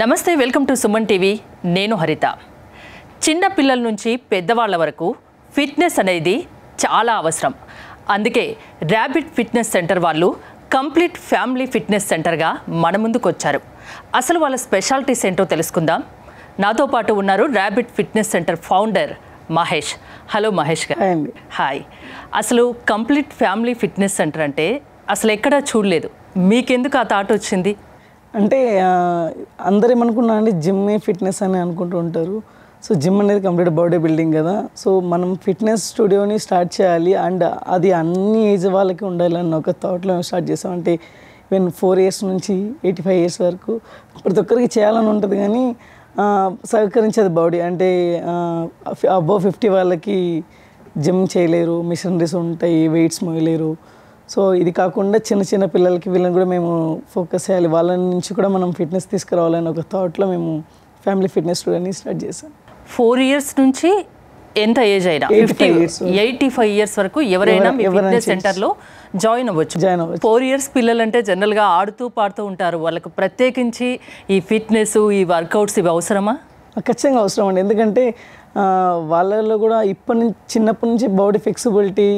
నమస్తే welcome to Suman TV నేను హరిత చిన్న పిల్లల నుంచి పెద్దవాళ్ళ వరకు ఫిట్నెస్ అనేది చాలా అవసరం అందుకే ర్యాబిట్ ఫిట్నెస్ సెంటర్ వాళ్ళు కంప్లీట్ ఫ్యామిలీ ఫిట్నెస్ సెంటర్గా మన ముందుకు వచ్చారు అసలు వాళ్ళ స్పెషాలిటీస్ ఏంటో తెలుసుకుందాం నాతో పాటు ఉన్నారు rabbit fitness centre founder Mahesh hello Mahesh గారు హాయ్ అసలు కంప్లీట్ ఫ్యామిలీ ఫిట్నెస్ సెంటర్ అంటే అసలు ఎక్కడా చూడలేదు మీకెందుకు ఆ థాట్ వచ్చింది అంటే అందరూ ఏమనుకున్నారంటే జిమ్ ఫిట్నెస్ అని అనుకుంటూ ఉంటారు సో జిమ్ అనేది కంప్లీట్ బాడీ బిల్డింగ్ కదా సో మనం ఫిట్నెస్ స్టూడియోని స్టార్ట్ చేయాలి అండ్ అది అన్ని ఏజ్ వాళ్ళకి ఉండాలని ఒక థాట్లో స్టార్ట్ చేసాం అంటే ఈవెన్ 4 years నుంచి 85 years వరకు ప్రతి ఒక్కరికి చేయాలని ఉంటుంది కానీ సహకరించేది బాడీ అంటే అబవ్ 50 వాళ్ళకి జిమ్ చేయలేరు మిషనరీస్ ఉంటాయి వెయిట్స్ మోయలేరు సో ఇది కాకుండా చిన్న చిన్న పిల్లలకి వీళ్ళని కూడా మేము ఫోకస్ చేయాలి వాళ్ళ నుంచి కూడా మనం ఫిట్నెస్ తీసుకురావాలని ఒక థాట్లో మేము ఫ్యామిలీ ఫిట్నెస్ స్టూడియోని స్టార్ట్ చేసాం 4 years నుంచి ఎంత ఏజ్ అయినా 85 years వరకు ఎవరైనా మీ ఫిట్నెస్ సెంటర్లో జాయిన్ అవ్వచ్చు 4 years పిల్లలంటే జనరల్గా ఆడుతూ పాడుతూ ఉంటారు వాళ్ళకు ప్రత్యేకించి ఈ ఫిట్నెస్ ఈ వర్కౌట్స్ ఇవి అవసరమా ఖచ్చితంగా అవసరం అండి ఎందుకంటే వాళ్ళలో కూడా చిన్నప్పటి నుంచి బాడీ ఫ్లెక్సిబిలిటీ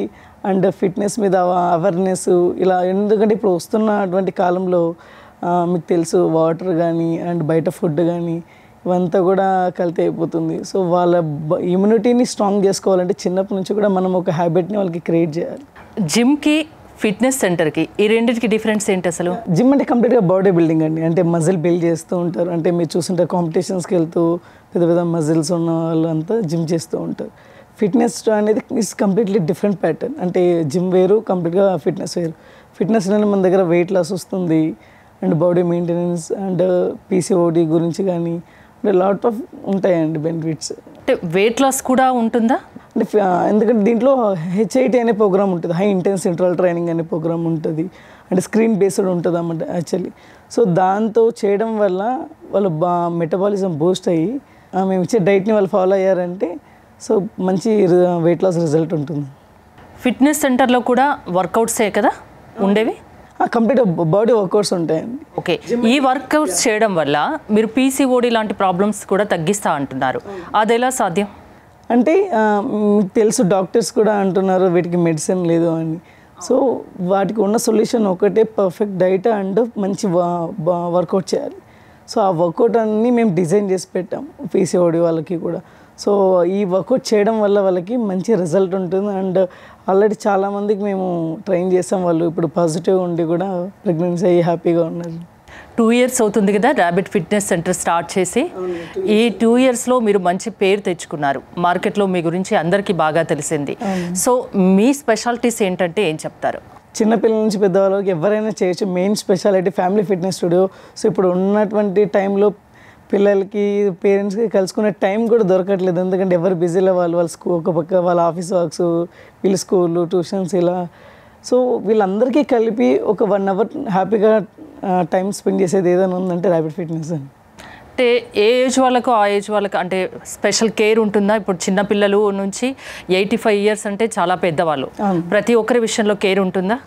అండ్ ఫిట్నెస్ మీద అవేర్నెస్ ఇలా ఎందుకంటే ఇప్పుడు వస్తున్నటువంటి కాలంలో మీకు తెలుసు వాటర్ కానీ అండ్ బయట ఫుడ్ కానీ ఇవంతా కూడా కల్తీ అయిపోతుంది సో వాళ్ళ ఇమ్యూనిటీని స్ట్రాంగ్ చేసుకోవాలంటే చిన్నప్పటి నుంచి కూడా మనం ఒక హ్యాబిట్ని వాళ్ళకి క్రియేట్ చేయాలి జిమ్కి ఫిట్నెస్ సెంటర్కి ఈ రెండింటికి డిఫరెన్స్ ఏంటి అసలు జిమ్ అంటే కంప్లీట్గా బాడీ బిల్డింగ్ అండి అంటే మజిల్ బిల్డ్ చేస్తూ ఉంటారు అంటే మీరు చూస్తుంటారు కాంపిటీషన్స్కి వెళ్తూ పెద్ద పెద్ద మజిల్స్ ఉన్న వాళ్ళు అంతా జిమ్ చేస్తూ ఉంటారు ఫిట్నెస్ అనేది ఇస్ కంప్లీట్లీ డిఫరెంట్ ప్యాటర్న్ అంటే జిమ్ వేరు కంప్లీట్గా ఫిట్నెస్ వేరు ఫిట్నెస్ అనేది మన దగ్గర వెయిట్ లాస్ వస్తుంది and body maintenance and PCOD గురించి కానీ అంటే లాట్ ఆఫ్ ఉంటాయండి బెనిఫిట్స్ అంటే వెయిట్ లాస్ కూడా ఉంటుందా అంటే ఎందుకంటే దీంట్లో HIIT అనే ప్రోగ్రామ్ ఉంటుంది హై ఇంటెన్స్ ఇంటర్వల్ ట్రైనింగ్ అనే ప్రోగ్రామ్ ఉంటుంది అంటే స్క్రీన్ బేస్డ్ ఉంటుంది అన్నమాట యాక్చువల్లీ సో దాంతో చేయడం వల్ల వాళ్ళు మెటబాలిజం బూస్ట్ అయ్యి మేము ఇచ్చే డైట్ని వాళ్ళు ఫాలో అయ్యారంటే సో మంచి వెయిట్ లాస్ రిజల్ట్ ఉంటుంది ఫిట్నెస్ సెంటర్లో కూడా వర్కౌట్సే కదా ఉండేవి కంప్లీట్ బాడీ వర్కౌట్స్ ఉంటాయండి ఓకే ఈ వర్కౌట్స్ చేయడం వల్ల మీరు పీసీఓడి లాంటి ప్రాబ్లమ్స్ కూడా తగ్గిస్తా అంటున్నారు అది ఎలా సాధ్యం అంటే తెలుసు డాక్టర్స్ కూడా అంటున్నారు వీటికి మెడిసిన్ లేదు అని సో వాటికి ఉన్న సొల్యూషన్ ఒకటే పర్ఫెక్ట్ డైట్ అండ్ మంచి వర్కౌట్ చేయాలి సో ఆ వర్కౌట్ అన్నీ మేము డిజైన్ చేసి పెట్టాం పీసీఓడి వాళ్ళకి కూడా సో ఈ వర్కౌట్ చేయడం వల్ల వాళ్ళకి మంచి రిజల్ట్ ఉంటుంది అండ్ ఆల్రెడీ చాలామందికి మేము ట్రైన్ చేసాం వాళ్ళు ఇప్పుడు పాజిటివ్గా ఉండి కూడా ప్రెగ్నెన్సీ అయ్యి హ్యాపీగా ఉన్నారు 2 years అవుతుంది కదా ర్యాబిట్ ఫిట్నెస్ సెంటర్ స్టార్ట్ చేసి ఈ 2 yearsలో మీరు మంచి పేరు తెచ్చుకున్నారు మార్కెట్లో మీ గురించి అందరికీ బాగా తెలిసింది సో మీ స్పెషాలిటీస్ ఏంటంటే ఏం చెప్తారు చిన్నపిల్లల నుంచి పెద్దవాళ్ళకి ఎవరైనా చేయొచ్చు main speciality family fitness studio so ఇప్పుడు ఉన్నటువంటి టైంలో పిల్లలకి పేరెంట్స్కి కలుసుకునే టైం కూడా దొరకట్లేదు ఎందుకంటే ఎవరు బిజీలో వాళ్ళు ఒక పక్క వాళ్ళ ఆఫీస్ వర్క్స్ వీళ్ళ స్కూళ్ళు ట్యూషన్స్ ఇలా సో వీళ్ళందరికీ కలిపి ఒక 1 hour హ్యాపీగా టైం స్పెండ్ చేసేది ఏదైనా ఉందంటే ర్యాబిట్ ఫిట్నెస్ అని అంటే ఏ ఏజ్ వాళ్ళకు ఆ ఏజ్ వాళ్ళకు అంటే స్పెషల్ కేర్ ఉంటుందా ఇప్పుడు చిన్నపిల్లలు నుంచి 85 years అంటే చాలా పెద్దవాళ్ళు ప్రతి ఒక్కరి విషయంలో కేర్ ఉంటుందా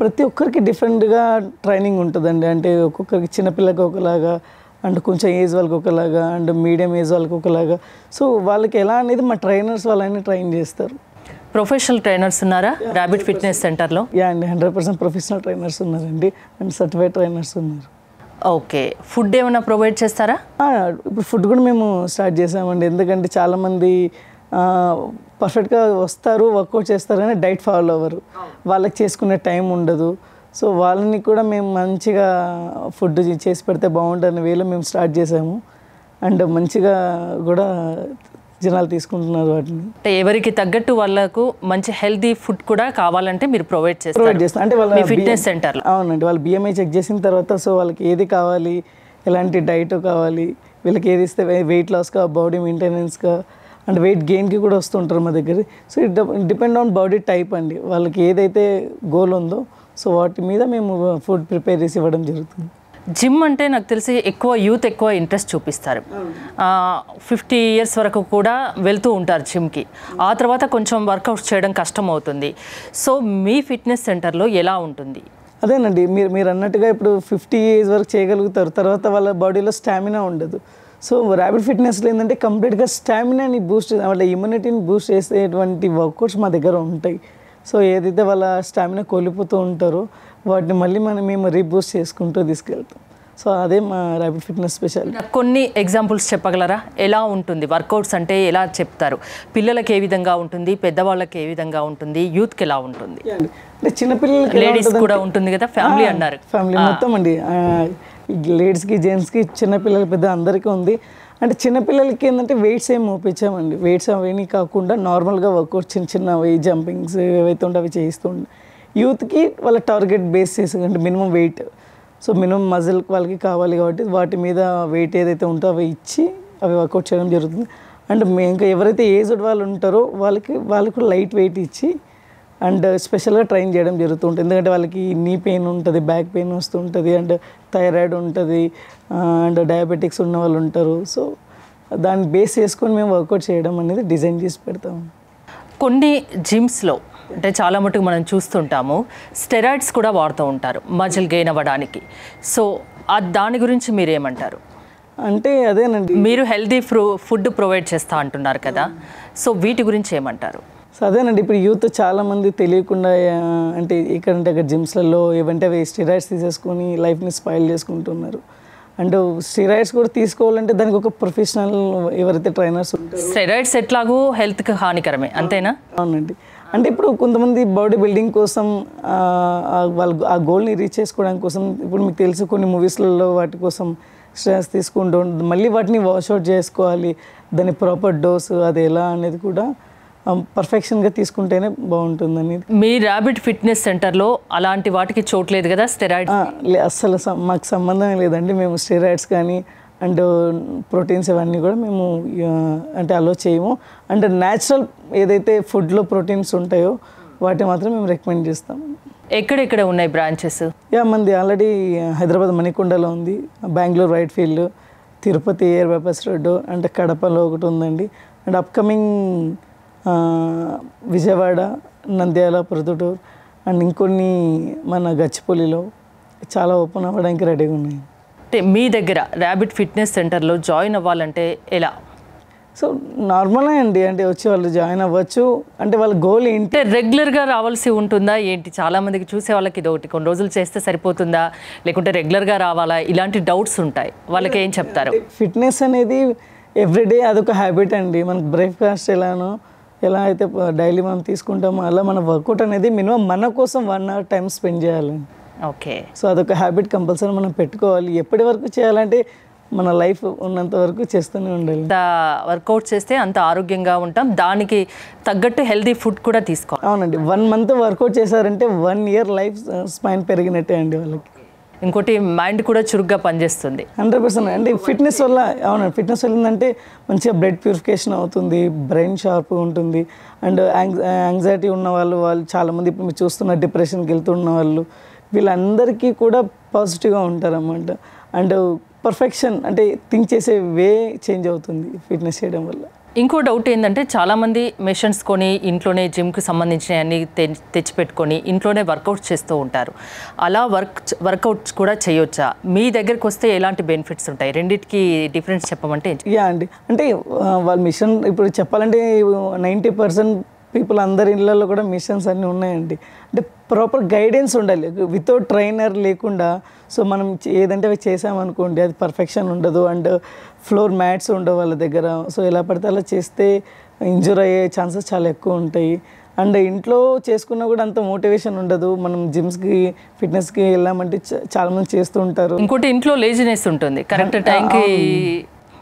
ప్రతి ఒక్కరికి డిఫరెంట్గా ట్రైనింగ్ ఉంటుందండి అంటే ఒక్కొక్కరికి చిన్నపిల్లకి ఒకలాగా అండ్ కొంచెం ఏజ్ వాళ్ళకి ఒకలాగా అండ్ మీడియం ఏజ్ వాళ్ళకి ఒకలాగా సో వాళ్ళకి ఎలా అనేది మా ట్రైనర్స్ వాళ్ళని ట్రైన్ చేస్తారు ప్రొఫెషనల్ ట్రైనర్స్ ఉన్నారా ర్యాబిట్ ఫిట్నెస్ సెంటర్లో అండి 100% ప్రొఫెషనల్ ట్రైనర్స్ ఉన్నారండి అండ్ సర్టిఫైడ్ ట్రైనర్స్ ఉన్నారు ఓకే ఫుడ్ ఏమైనా ప్రొవైడ్ చేస్తారా ఇప్పుడు ఫుడ్ కూడా మేము స్టార్ట్ చేసామండి ఎందుకంటే చాలామంది పర్ఫెక్ట్గా వస్తారు వర్కౌట్ చేస్తారని డైట్ ఫాలో అవ్వరు వాళ్ళకి చేసుకునే టైం ఉండదు సో వాళ్ళని కూడా మేము మంచిగా ఫుడ్ చేసి పెడితే బాగుంటుందని వేలో మేము స్టార్ట్ చేసాము అండ్ మంచిగా కూడా జనాలు తీసుకుంటున్నారు వాటిని అంటే ఎవరికి తగ్గట్టు వాళ్ళకు మంచి హెల్తీ ఫుడ్ కూడా కావాలంటే మీరు ప్రొవైడ్ చేస్తారు అంటే వాళ్ళ ఫిట్నెస్ సెంటర్లో అవునండి వాళ్ళు BMI చెక్ చేసిన తర్వాత సో వాళ్ళకి ఏది కావాలి ఎలాంటి డైట్ కావాలి వీళ్ళకి ఏది ఇస్తే వెయిట్ లాస్గా బాడీ మెయింటెనెన్స్గా అండ్ వెయిట్ గెయిన్కి కూడా వస్తుంటారు మా దగ్గర so it depend on body type అండి వాళ్ళకి ఏదైతే గోల్ ఉందో సో వాటి మీద మేము ఫుడ్ ప్రిపేర్ చేసి ఇవ్వడం జరుగుతుంది జిమ్ అంటే నాకు తెలిసి యూత్ ఎక్కువ ఇంట్రెస్ట్ చూపిస్తారు 50 years వరకు కూడా వెళ్తూ ఉంటారు జిమ్కి ఆ తర్వాత కొంచెం వర్కౌట్స్ చేయడం కష్టం అవుతుంది సో మీ ఫిట్నెస్ సెంటర్లో ఎలా ఉంటుంది అదేనండి, మీరు అన్నట్టుగా ఇప్పుడు 50 ఏజ్ వరకు చేయగలుగుతారు, తర్వాత వాళ్ళ బాడీలో స్టామినా ఉండదు. సో ర్యాపిడ్ ఫిట్నెస్లో ఏంటంటే కంప్లీట్గా స్టామినాని బూస్ట్, వాళ్ళ ఇమ్యూనిటీని బూస్ట్ చేసేటువంటి వర్కౌట్స్ మా దగ్గర ఉంటాయి. సో ఏదైతే వాళ్ళ స్టామినా కోల్పోతూ ఉంటారో వాటిని మళ్ళీ మేము రీబూస్ట్ చేసుకుంటూ తీసుకెళ్తాం. సో అదే మా ర్యాపిడ్ ఫిట్నెస్ స్పెషాలిటీ. కొన్ని ఎగ్జాంపుల్స్ చెప్పగలరా? ఎలా ఉంటుంది వర్కౌట్స్ అంటే? ఎలా చెప్తారు? పిల్లలకి ఏ విధంగా ఉంటుంది, పెద్దవాళ్ళకి ఏ విధంగా ఉంటుంది, యూత్కి ఎలా ఉంటుంది? అంటే చిన్నపిల్లలకి, లేడీస్ కూడా ఉంటుంది కదా, ఫ్యామిలీ అన్నారు. ఫ్యామిలీ మొత్తం అండి, లేడీస్కి, జెంట్స్కి, చిన్నపిల్లలకి, పెద్ద అందరికీ ఉంది. అంటే చిన్నపిల్లలకి ఏంటంటే వెయిట్స్ ఏమి మోపించామండి. వెయిట్స్ అవన్నీ కాకుండా నార్మల్గా వర్కౌట్ చిన్నవి జంపింగ్స్ ఏవైతే ఉంటే అవి చేయిస్తూ ఉండే. యూత్కి వాళ్ళ టార్గెట్ బేస్ చేసి అంటే minimum weight, so minimum muscle వాళ్ళకి కావాలి కాబట్టి వాటి మీద వెయిట్ ఏదైతే ఉంటో అవి ఇచ్చి అవి వర్కౌట్ చేయడం జరుగుతుంది. అండ్ ఇంకా ఎవరైతే ఏజ్డ్ వాళ్ళు ఉంటారో వాళ్ళకి లైట్ వెయిట్ ఇచ్చి అండ్ స్పెషల్గా ట్రైన్ చేయడం జరుగుతుంటుంది. ఎందుకంటే వాళ్ళకి నీ పెయిన్ ఉంటుంది, బ్యాక్ పెయిన్ వస్తుంటుంది, అండ్ థైరాయిడ్ ఉంటుంది, అండ్ డయాబెటిక్స్ ఉన్న వాళ్ళు ఉంటారు. సో దాన్ని బేస్ చేసుకొని మేము వర్కౌట్ చేయడం అనేది డిజైన్ చేసి పెడతాము. కొన్ని జిమ్స్లో అంటే చాలా మటుకు మనం చూస్తుంటాము, స్టెరాయిడ్స్ కూడా వాడుతూ ఉంటారు మజిల్ గెయిన్ అవ్వడానికి. సో దాని గురించి మీరేమంటారు? అంటే అదేనండి, మీరు హెల్దీ ఫుడ్ ప్రొవైడ్ చేస్తా అంటున్నారు కదా, సో వీటి గురించి ఏమంటారు? సో అదేనండి, ఇప్పుడు యూత్ చాలామంది తెలియకుండా అంటే ఇక్కడంటే అక్కడ జిమ్స్లలో ఏవంటే అవి స్టెరాయిడ్స్ తీసేసుకొని లైఫ్ని స్పాయిల్ చేసుకుంటున్నారు. అండ్ స్టెరాయిడ్స్ కూడా తీసుకోవాలంటే దానికి ఒక ప్రొఫెషనల్ ఎవరైతే ట్రైనర్స్ ఉంటారో. స్టెరాయిడ్స్ ఎట్లాగూ హెల్త్కి హానికరమే, అంతేనా? అవునండి. అంటే ఇప్పుడు కొంతమంది బాడీ బిల్డింగ్ కోసం వాళ్ళు ఆ గోల్ని రీచ్ చేసుకోవడానికి కోసం, ఇప్పుడు మీకు తెలుసు కొన్ని మూవీస్లలో వాటి కోసం స్ట్రెస్ తీసుకుంటూ ఉంటుంది, మళ్ళీ వాటిని వాష్అవుట్ చేసుకోవాలి, దాని ప్రాపర్ డోస్ అది ఎలా అనేది కూడా పర్ఫెక్షన్గా తీసుకుంటేనే బాగుంటుందని. మీ ర్యాపిడ్ ఫిట్నెస్ సెంటర్లో అలాంటి వాటికి చోట్లేదు కదా స్టెరాయిడ్? అస్సలు మాకు సంబంధం లేదండి. మేము స్టెరాయిడ్స్ కానీ అండ్ ప్రోటీన్స్ ఇవన్నీ కూడా మేము అంటే అలో చేయము. అండ్ న్యాచురల్ ఏదైతే ఫుడ్లో ప్రోటీన్స్ ఉంటాయో వాటిని మాత్రం మేము రికమెండ్ చేస్తాం. ఎక్కడెక్కడ ఉన్నాయి బ్రాంచెస్? మంది ఆల్రెడీ హైదరాబాద్ మణికొండలో ఉంది, Bengaluru white field, Tirupati air bypass road, అంటే కడపలో ఒకటి ఉందండి, and upcoming Vijayawada, Nandyal, Proddatur, and ఇంకొన్ని మన గచ్చిపల్లిలో చాలా ఓపెన్ అవ్వడానికి రెడీగా ఉన్నాయి. అంటే మీ దగ్గర ర్యాపిడ్ ఫిట్నెస్ సెంటర్లో జాయిన్ అవ్వాలంటే ఎలా? సో నార్మలే అండి, అంటే వచ్చి వాళ్ళు జాయిన్ అవ్వచ్చు. అంటే వాళ్ళ గోల్ ఏంటి? రెగ్యులర్గా రావాల్సి ఉంటుందా ఏంటి? చాలామందికి చూసే వాళ్ళకి ఇది ఒకటి, కొన్ని రోజులు చేస్తే సరిపోతుందా, లేకుంటే రెగ్యులర్గా రావాలా, ఇలాంటి డౌట్స్ ఉంటాయి. వాళ్ళకి ఏం చెప్తారు? ఫిట్నెస్ అనేది ఎవ్రీడే అదొక హ్యాబిట్ అండి. మనకు బ్రేక్ఫాస్ట్ ఎలా అయితే డైలీ మనం తీసుకుంటామో అలా మన వర్కౌట్ అనేది మినిమం మన కోసం 1 hour టైం స్పెండ్ చేయాలి. ఓకే. సో అదొక హ్యాబిట్ కంపల్సరీ మనం పెట్టుకోవాలి. ఎప్పటి వరకు చేయాలంటే మన లైఫ్ ఉన్నంత వరకు చేస్తూనే ఉండాలి. వర్కౌట్ చేస్తే అంత ఆరోగ్యంగా ఉంటాం, దానికి తగ్గట్టు హెల్దీ ఫుడ్ కూడా తీసుకోవాలి. అవునండి, 1 month వర్కౌట్ చేశారంటే 1 year లైఫ్ స్పాన్ పెరిగినట్టే అండి వాళ్ళకి. ఇంకోటి మైండ్ కూడా చురుగ్గా పనిచేస్తుంది. 100% అంటే ఫిట్నెస్ వల్ల. అవునండి, ఫిట్నెస్ వల్ల ఏంటంటే మంచిగా బ్లడ్ ప్యూరిఫికేషన్ అవుతుంది, బ్రెయిన్ షార్ప్గా ఉంటుంది, అండ్ యాంగ్జైటీ ఉన్న వాళ్ళు చాలామంది ఇప్పుడు మీరు చూస్తున్న డిప్రెషన్కి వెళ్తున్న వాళ్ళు వీళ్ళందరికీ కూడా పాజిటివ్గా ఉంటారన్నమాట. అండ్ పర్ఫెక్షన్ అంటే థింక్ చేసే వే చేంజ్ అవుతుంది ఫిట్నెస్ చేయడం వల్ల. ఇంకో డౌట్ ఏంటంటే చాలామంది మెషిన్స్ కొని ఇంట్లోనే జిమ్కి సంబంధించిన అన్ని తెచ్చిపెట్టుకొని ఇంట్లోనే వర్కౌట్స్ చేస్తూ ఉంటారు. అలా వర్కౌట్స్ కూడా చేయొచ్చా? మీ దగ్గరికి వస్తే ఎలాంటి బెనిఫిట్స్ ఉంటాయి? రెండింటికి డిఫరెన్స్ చెప్పమంటే? అండి, అంటే వాళ్ళ మిషన్ ఇప్పుడు చెప్పాలంటే 90% పీపుల్ అందరి ఇళ్ళల్లో కూడా మిషన్స్ అన్నీ ఉన్నాయండి. అంటే ప్రాపర్ గైడెన్స్ ఉండాలి. వితౌట్ ట్రైనర్ లేకుండా సో మనం ఏదంటే అవి చేసామనుకోండి అది పర్ఫెక్షన్ ఉండదు, అండ్ ఫ్లోర్ మ్యాట్స్ ఉండవు వాళ్ళ దగ్గర. సో ఎలా పడితే అలా చేస్తే ఇంజూర్ అయ్యే ఛాన్సెస్ చాలా ఎక్కువ ఉంటాయి. అండ్ ఇంట్లో చేసుకున్నా కూడా అంత మోటివేషన్ ఉండదు. మనం జిమ్స్కి ఫిట్నెస్కి వెళ్ళామంటే చాలామంది చేస్తూ ఉంటారు. ఇంకోటి ఇంట్లో లేజినెస్ ఉంటుంది, కరెక్ట్ టైంకి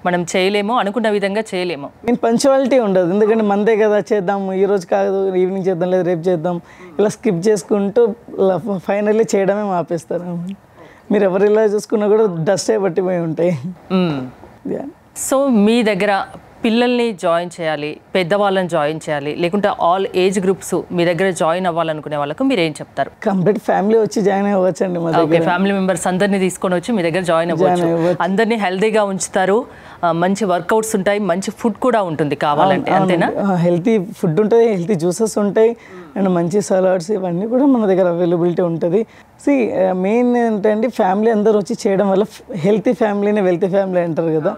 మనం చేయలేము, అనుకున్న విధంగా చేయలేము. పంక్చువాలిటీ ఉండదు, ఎందుకంటే మందే కదా చేద్దాం, ఈరోజు కాదు ఈవినింగ్ చేద్దాం, లేదా రేపు చేద్దాం, ఇలా స్కిప్ చేసుకుంటూ ఫైనల్లీ చేయడమే ఆపేస్తారు. మీరు ఎవరు ఇలా చూసుకున్నా కూడా డస్ట్ పట్టిపోయి ఉంటాయి. సో మీ దగ్గర పిల్లల్ని జాయిన్ చేయాలి, పెద్దవాళ్ళని జాయిన్ చేయాలి, లేకుంటే ఆల్ ఏజ్ గ్రూప్స్ మీ దగ్గర జాయిన్ అవ్వాలనుకునే వాళ్ళకు మీరు ఏం చెప్తారు? కంప్లీట్ ఫ్యామిలీ వచ్చి జాయిన్ అవ్వచ్చండి. ఓకే, ఫ్యామిలీ మెంబర్స్ అందరినీ తీసుకొని వచ్చి మీ దగ్గర జాయిన్ అవ్వచ్చు. అందరినీ హెల్దీగా ఉంచుతారు, మంచి వర్కౌట్స్ ఉంటాయి, మంచి ఫుడ్ కూడా ఉంటుంది కావాలంటే, అంతేనా? హెల్తీ ఫుడ్ ఉంటుంది, హెల్తీ జ్యూసెస్ ఉంటాయి అండ్ మంచి సలాడ్స్ ఇవన్నీ కూడా మన దగ్గర అవైలబిలిటీ ఉంటుంది. మెయిన్ ఏంటంటే ఫ్యామిలీ అందరూ వచ్చి చేయడం వల్ల హెల్తీ ఫ్యామిలీని వెల్తీ ఫ్యామిలీ అంటారు కదా.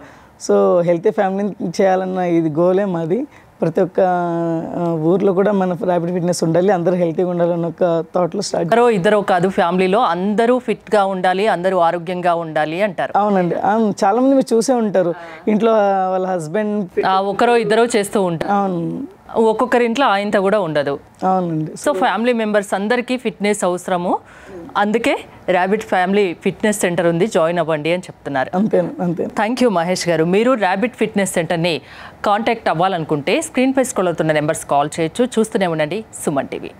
సో హెల్తీ ఫ్యామిలీని చేయాలన్న ఇది గోలే మాది. ప్రతి ఒక్క ఊర్లో కూడా మన ర్యాపిడ్ ఫిట్నెస్ ఉండాలి, అందరూ హెల్తీగా ఉండాలన్న ఒక థాట్లో స్టార్ట్. ఇద్దరు కాదు, ఫ్యామిలీలో అందరూ ఫిట్గా ఉండాలి, అందరూ ఆరోగ్యంగా ఉండాలి అంటారు. అవునండి, చాలా మంది మీరు చూసే ఉంటారు, ఇంట్లో వాళ్ళ హస్బెండ్ ఒకరో ఇద్దరు చేస్తూ ఉంటారు. అవును, ఒక్కొక్కరి ఇంట్లో ఆయంత కూడా ఉండదు. అవునండి. సో ఫ్యామిలీ మెంబర్స్ అందరికీ ఫిట్నెస్ అవసరము, అందుకే ర్యాబిట్ ఫ్యామిలీ ఫిట్నెస్ సెంటర్ ఉంది, జాయిన్ అవ్వండి అని చెప్తున్నారు. అంతే. థ్యాంక్ యూ మహేష్ గారు. మీరు ర్యాబిట్ ఫిట్నెస్ సెంటర్ని కాంటాక్ట్ అవ్వాలనుకుంటే స్క్రీన్పై స్క్రోల్ అవుతున్న నెంబర్స్ కాల్ చేయొచ్చు. చూస్తూనే ఉండండి సుమన్ టీవీ.